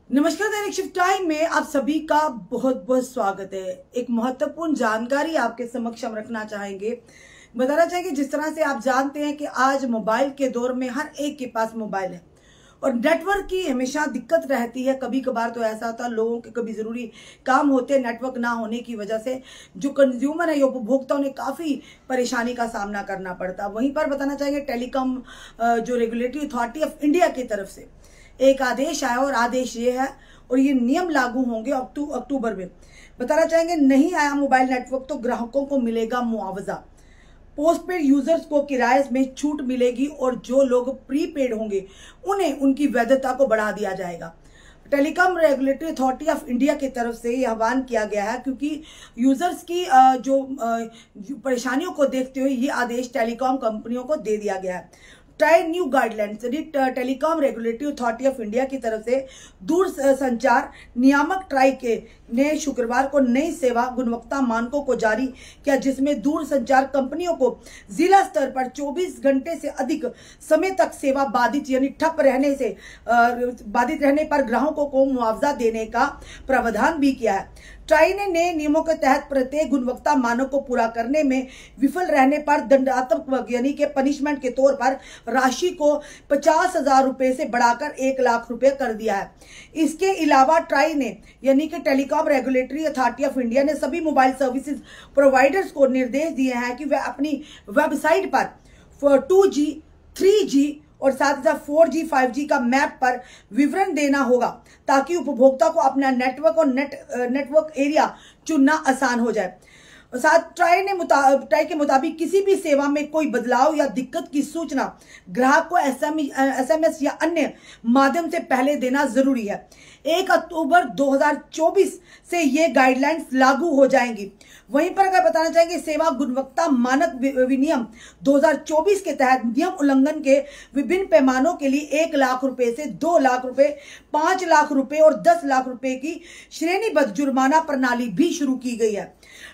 नमस्कार। दैनिक shift time में आप सभी का बहुत बहुत स्वागत है। एक महत्वपूर्ण जानकारी आपके समक्ष हम रखना चाहेंगे, बताना चाहेंगे। जिस तरह से आप जानते हैं कि आज मोबाइल के दौर में हर एक के पास मोबाइल है और नेटवर्क की हमेशा दिक्कत रहती है। कभी कभार तो ऐसा होता है लोगों के कभी ज़रूरी काम होते हैं, नेटवर्क ना होने की वजह से जो कंज्यूमर है, ये उपभोक्ता, उन्हें काफ़ी परेशानी का सामना करना पड़ता है। वहीं पर बताना चाहेंगे टेलीकॉम जो रेगुलेटरी अथॉरिटी ऑफ इंडिया की तरफ से एक आदेश आया और आदेश ये है और ये नियम लागू होंगे अक्टूबर में। बताना चाहेंगे नहीं आया मोबाइल नेटवर्क तो ग्राहकों को मिलेगा मुआवजा, पोस्टपेड यूजर्स को किराए में छूट मिलेगी और जो लोग प्रीपेड होंगे उन्हें उनकी वैधता को बढ़ा दिया जाएगा। Telecom regulatory authority of India की तरफ से यह आह्वान किया गया है क्योंकि यूजर्स की जो परेशानियों को देखते हुए ये आदेश टेलीकॉम कंपनियों को दे दिया गया है। Try new guidelines telecom regulatory authority of India की तरफ से दूर संचार नियामक ट्राई के ने शुक्रवार को नई सेवा गुणवत्ता मानकों को जारी किया, जिसमें दूर संचार कंपनियों को जिला स्तर पर 24 घंटे से अधिक समय तक सेवा बाधित यानी ठप रहने से बाधित रहने पर ग्राहकों को मुआवजा देने का प्रावधान भी किया है। ट्राई ने नए नियमों के तहत प्रत्येक गुणवत्ता मानक को पूरा करने में विफल रहने पर दंडात्मक यानी कि पनिशमेंट के तौर पर राशि को 50,000 रुपए से बढ़ाकर 1 लाख रुपए कर दिया है। इसके अलावा ट्राई ने यानी कि telecom regulatory authority of India ने सभी मोबाइल सर्विसेज प्रोवाइडर्स को निर्देश दिए हैं कि वे अपनी वेबसाइट पर 2G, 3G और साथ ही साथ 4G, 5G का मैप पर विवरण देना होगा ताकि उपभोक्ता को अपना नेटवर्क और नेटवर्क एरिया चुनना आसान हो जाए। साथ ट्राई के मुताबिक किसी भी सेवा में कोई बदलाव या दिक्कत की सूचना ग्राहक को SMS या अन्य माध्यम से पहले देना जरूरी है। 1 अक्टूबर 2024 से ये गाइडलाइंस लागू हो जाएंगी। वहीं पर अगर बताना चाहेंगे सेवा गुणवत्ता मानक विनियम 2024 के तहत नियम उल्लंघन के विभिन्न पैमानों के लिए 1 लाख रुपए से 2 लाख रुपए, 5 लाख रुपए और 10 लाख रुपए की श्रेणीबद्ध जुर्माना प्रणाली भी शुरू की गई है।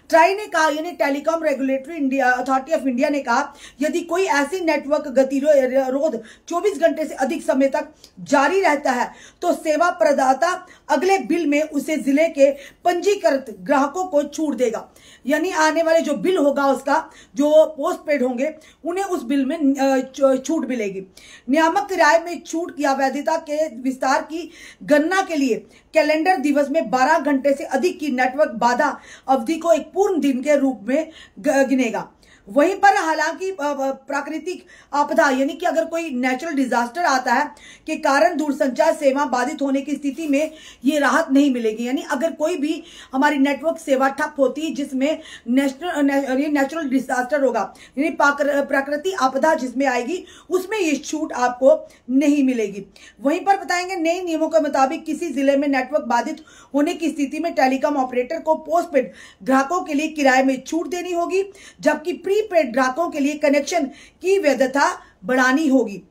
ट्राई ने कहा यानी telecom regulatory India authority of India ने कहा यदि कोई ऐसी नेटवर्क गतिरोध 24 घंटे से अधिक समय तक जारी रहता है तो सेवा प्रदाता अगले बिल में उसे जिले के पंजीकृत ग्राहकों को छूट देगा। यानी आने वाले जो बिल होगा उसका जो पोस्टपेड होंगे उन्हें उस बिल में छूट मिलेगी। नियामक किराए में छूट या वैधता के विस्तार की गणना के लिए कैलेंडर दिवस में 12 घंटे से अधिक की नेटवर्क बाधा अवधि को एक पूर्ण दिन के रूप में गिनेगा। वहीं पर हालांकि प्राकृतिक आपदा यानी कि अगर कोई नेचुरल डिजास्टर आता है के कारण दूरसंचार सेवा बाधित होने की स्थिति में ये राहत नहीं मिलेगी। यानी अगर कोई भी हमारी नेटवर्क सेवा ठप होती है जिसमें नेचुरल डिजास्टर होगा यानी प्राकृतिक आपदा जिसमें आएगी उसमें ये छूट आपको नहीं मिलेगी। वहीं पर बताएंगे नए नियमों के मुताबिक किसी जिले में नेटवर्क बाधित होने की स्थिति में टेलीकॉम ऑपरेटर को पोस्टपेड ग्राहकों के लिए किराए में छूट देनी होगी, जबकि प्रीपेड ग्राहकों के लिए कनेक्शन की वैधता बढ़ानी होगी।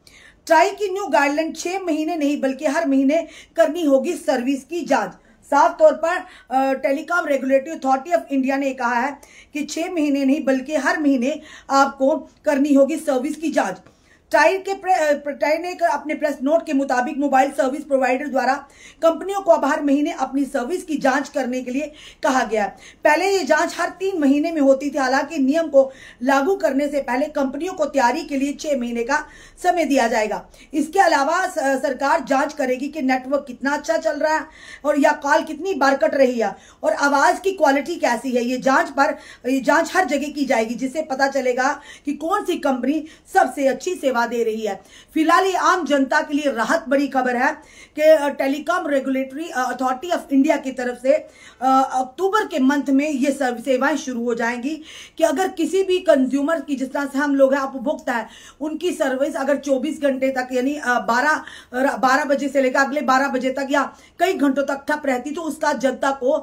ट्राई की न्यू गाइडलाइन 6 महीने नहीं बल्कि हर महीने करनी होगी सर्विस की जांच। साफ तौर पर telecom regulatory authority of India ने कहा है कि 6 महीने नहीं बल्कि हर महीने आपको करनी होगी सर्विस की जांच। ट्राई ने अपने प्रेस नोट के मुताबिक मोबाइल सर्विस प्रोवाइडर द्वारा कंपनियों को अब हर महीने अपनी सर्विस की जांच करने के लिए कहा गया है। पहले ये जांच हर 3 महीने में होती थी। हालांकि नियम को लागू करने से पहले कंपनियों को तैयारी के लिए 6 महीने का समय दिया जाएगा। इसके अलावा सरकार जांच करेगी कि नेटवर्क कितना अच्छा चल रहा है और या कॉल कितनी बार कट रही है और आवाज की क्वालिटी कैसी है। ये जांच हर जगह की जाएगी जिससे पता चलेगा कि कौन सी कंपनी सबसे अच्छी सेवा दे रही है। फिलहाल ये आम जनता के लिए राहत बड़ी खबर है कि telecom regulatory authority of India की तरफ से अक्टूबर के मंथ में ये सेवाएं शुरू हो जाएंगी कि अगर किसी भी कंज्यूमर की, जिस तरह से हम लोग हैं उपभोक्ता है, उनकी सर्विस अगर 24 घंटे तक यानी 12 बजे से लेकर अगले 12 बजे तक या कई घंटों तक ठप रहती तो उसका जनता को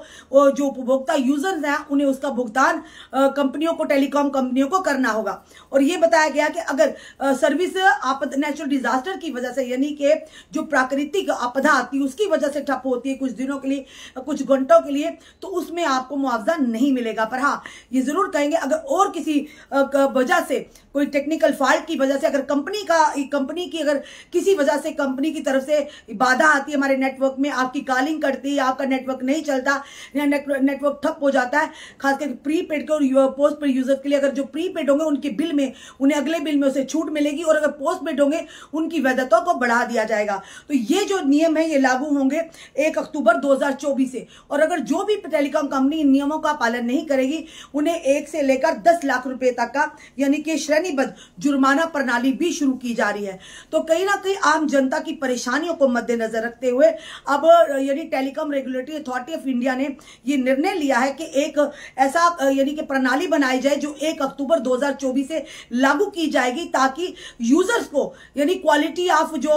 जो उपभोक्ता यूजर्स हैं उन्हें उसका भुगतान कंपनियों को, टेलीकॉम कंपनियों को करना होगा। और ये बताया गया कि अगर सर्विस सर्विस नेचुरल डिजास्टर की वजह से, यानी कि जो प्राकृतिक आपदा आती है उसकी वजह से ठप होती है कुछ दिनों के लिए, कुछ घंटों के लिए, तो उसमें आपको मुआवजा नहीं मिलेगा। पर हाँ, ये जरूर कहेंगे अगर और किसी वजह से, कोई टेक्निकल फॉल्ट की वजह से, अगर कंपनी की अगर किसी वजह से कंपनी की तरफ से बाधा आती है हमारे नेटवर्क में, आपकी कॉलिंग करती है, आपका नेटवर्क नहीं चलता या नेटवर्क ठप हो जाता है, खासकर प्रीपेड के और पोस्ट पेड यूजर के लिए, अगर जो प्रीपेड होंगे उनके बिल में, उन्हें अगले बिल में उसे छूट मिलेगी, और अगर पोस्ट पेड होंगे उनकी वैधता को बढ़ा दिया जाएगा। तो ये जो नियम है ये लागू होंगे 1 अक्टूबर 2024 से, और अगर जो भी टेलीकॉम कंपनी इन नियमों का पालन नहीं करेगी उन्हें 1 से लेकर 10 लाख रुपए तक का यानी कि श्रेणीबद्ध जुर्माना प्रणाली भी शुरू की जा रही है। तो कहीं ना कहीं आम जनता की परेशानियों को मद्देनजर रखते हुए अब यानी telecom regulatory authority of India ने ये निर्णय लिया है कि एक ऐसा यानी कि प्रणाली बनाई जाए जो 1 अक्टूबर 2024 से लागू की जाएगी, ताकि यूजर्स को यानी क्वालिटी ऑफ जो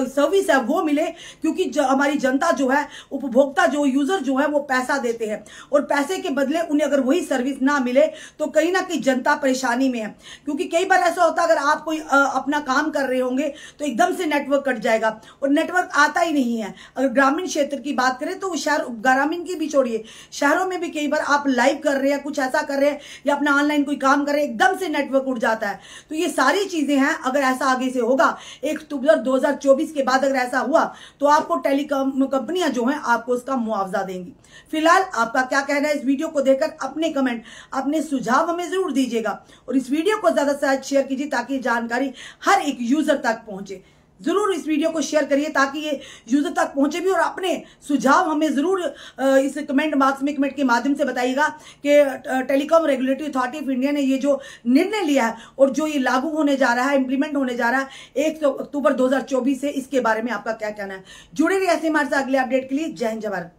सर्विस है वो मिले, क्योंकि हमारी जनता जो है, उपभोक्ता जो यूजर जो है वो पैसा देते हैं और पैसे के बदले उन्हें अगर वही सर्विस ना मिले तो कहीं ना कहीं जनता परेशानी में है। क्योंकि कई बार ऐसा होता है अगर आप कोई अपना काम कर रहे होंगे तो एकदम से नेटवर्क कट जाएगा और नेटवर्क आता ही नहीं है। अगर ग्रामीण क्षेत्र की बात करें तो शहर, ग्रामीण की भी छोड़िए, शहरों में भी कई बार आप लाइव कर रहे हैं, कुछ ऐसा कर रहे हैं या अपना ऑनलाइन कोई काम कर रहे हैं, एकदम से नेटवर्क उड़ जाता है। तो ये सारी चीजें हैं, अगर ऐसा आगे से होगा 1 अक्टूबर 2024 के बाद अगर ऐसा हुआ तो आपको टेलीकॉम कंपनियां जो हैं आपको उसका मुआवजा देंगी। फिलहाल आपका क्या कहना है इस वीडियो को देखकर, अपने कमेंट, अपने सुझाव हमें जरूर दीजिएगा, और इस वीडियो को ज्यादा से ज्यादा शेयर कीजिए ताकि जानकारी हर एक यूजर तक पहुंचे। जरूर इस वीडियो को शेयर करिए ताकि ये यूजर तक पहुंचे भी, और अपने सुझाव हमें जरूर इस कमेंट बॉक्स में कमेंट के माध्यम से बताइएगा कि telecom regulatory authority of India ने ये जो निर्णय लिया है और जो ये लागू होने जा रहा है, इंप्लीमेंट होने जा रहा है 1 अक्टूबर 2024 से, इसके बारे में आपका क्या कहना है। जुड़े रहिए ऐसे हमारे साथ अगले अपडेट के लिए। जय हिंद, जय भारत।